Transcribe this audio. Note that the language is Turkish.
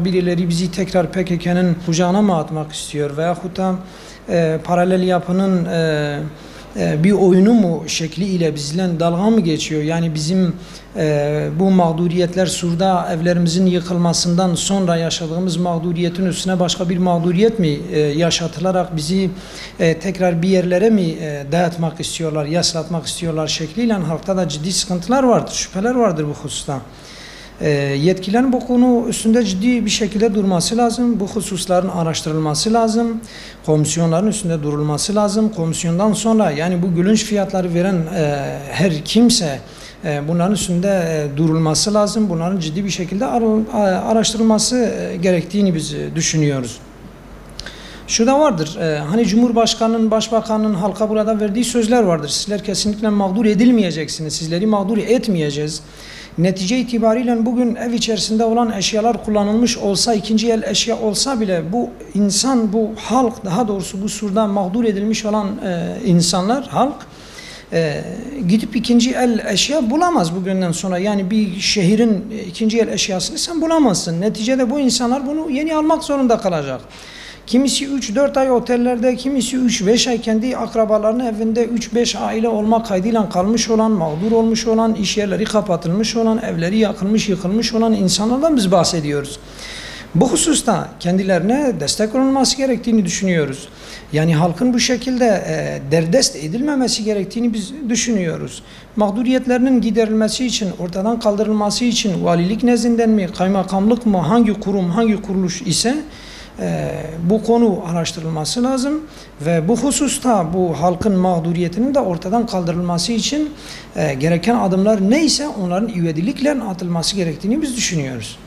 birileri bizi tekrar PKK'nın kucağına mı atmak istiyor veyahut da paralel yapının bir oyunu mu şekliyle bizle dalga mı geçiyor? Yani bizim bu mağduriyetler, Sur'da evlerimizin yıkılmasından sonra yaşadığımız mağduriyetin üstüne başka bir mağduriyet mi yaşatılarak bizi tekrar bir yerlere mi dayatmak istiyorlar, yaslatmak istiyorlar şekliyle halkta da ciddi sıkıntılar vardır, şüpheler vardır bu hususta. Yetkililerin bu konu üstünde ciddi bir şekilde durması lazım. Bu hususların araştırılması lazım. Komisyonların üstünde durulması lazım. Komisyondan sonra yani bu gülünç fiyatları veren her kimse bunların üstünde durulması lazım. Bunların ciddi bir şekilde araştırılması gerektiğini biz düşünüyoruz. Şu da vardır, hani Cumhurbaşkanı'nın, Başbakan'ın halka burada verdiği sözler vardır. Sizler kesinlikle mağdur edilmeyeceksiniz, sizleri mağdur etmeyeceğiz. Netice itibariyle bugün ev içerisinde olan eşyalar kullanılmış olsa, ikinci el eşya olsa bile bu insan, bu halk, daha doğrusu bu Sur'da mağdur edilmiş olan insanlar, halk gidip ikinci el eşya bulamaz bugünden sonra. Yani bir şehrin ikinci el eşyasını sen bulamazsın. Neticede bu insanlar bunu yeni almak zorunda kalacak. Kimisi 3-4 ay otellerde, kimisi 3-5 ay kendi akrabalarının evinde 3-5 aile olma kaydıyla kalmış olan, mağdur olmuş olan, iş yerleri kapatılmış olan, evleri yakılmış, yıkılmış olan insanlardan biz bahsediyoruz. Bu hususta kendilerine destek olunması gerektiğini düşünüyoruz. Yani halkın bu şekilde derdest edilmemesi gerektiğini biz düşünüyoruz. Mağduriyetlerinin giderilmesi için, ortadan kaldırılması için valilik nezdinden mi, kaymakamlık mı, hangi kurum, hangi kuruluş ise bu konu araştırılması lazım ve bu hususta bu halkın mağduriyetinin de ortadan kaldırılması için gereken adımlar neyse onların ivedilikle atılması gerektiğini biz düşünüyoruz.